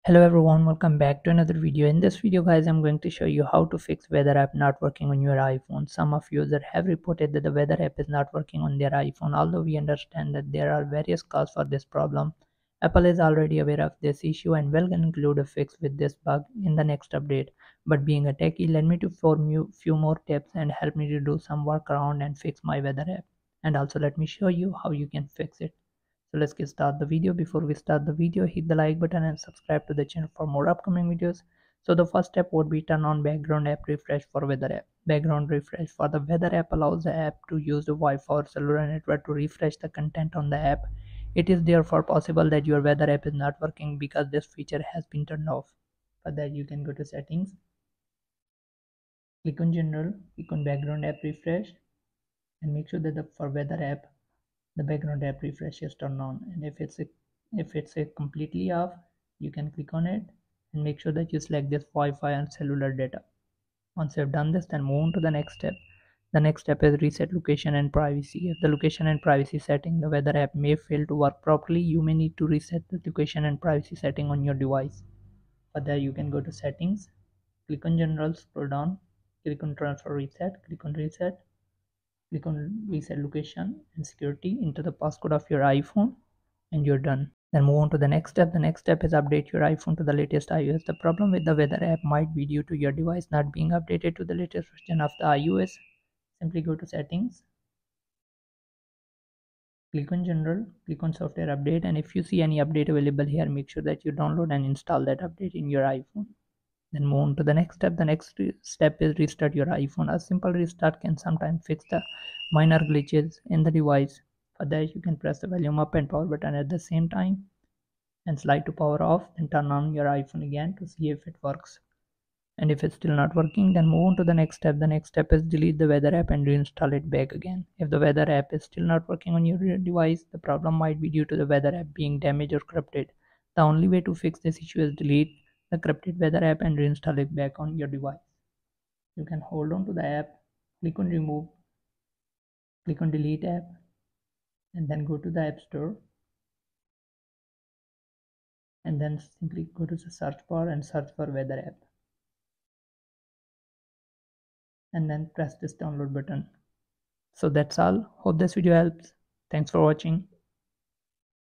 Hello everyone, welcome back to another video. In this video guys, I'm going to show you how to fix weather app not working on your iPhone. Some of users have reported that the weather app is not working on their iPhone. Although we understand that there are various causes for this problem, Apple is already aware of this issue and will include a fix with this bug in the next update. But being a techie, let me to form you few more tips and help me to do some workaround and fix my weather app. And also let me show you how you can fix it. So let's get start the video. Before we start the video, hit the like button and subscribe to the channel for more upcoming videos. So the first step would be turn on background app refresh for weather app. Background refresh for the weather app allows the app to use the Wi-Fi or cellular network to refresh the content on the app. It is therefore possible that your weather app is not working because this feature has been turned off. For that you can go to settings, click on general, click on background app refresh, and make sure that for weather app the background app refresh is turned on, and if it's a completely off, you can click on it and make sure that you select this Wi-Fi and cellular data. Once you've done this, then move on to the next step. The next step is reset location and privacy. If the location and privacy setting the weather app may fail to work properly, you may need to reset the location and privacy setting on your device. For that you can go to settings, click on general, scroll down, click on transfer reset, click on reset, click on reset location and security, enter the passcode of your iPhone, and you're done. Then move on to the next step. The next step is update your iPhone to the latest iOS. The problem with the weather app might be due to your device not being updated to the latest version of the iOS. Simply go to settings, click on general, click on software update, and if you see any update available here, make sure that you download and install that update in your iPhone. Then move on to the next step. The next step is restart your iPhone. A simple restart can sometimes fix the minor glitches in the device. For that, you can press the volume up and power button at the same time and slide to power off, then turn on your iPhone again to see if it works. And if it's still not working, then move on to the next step. The next step is delete the weather app and reinstall it back again. If the weather app is still not working on your device, the problem might be due to the weather app being damaged or corrupted. The only way to fix this issue is delete the corrupted weather app and reinstall it back on your device. You can hold on to the app, click on remove, click on delete app, and then go to the app store, and then simply go to the search bar and search for weather app, and then press this download button. So that's all. Hope this video helps. Thanks for watching.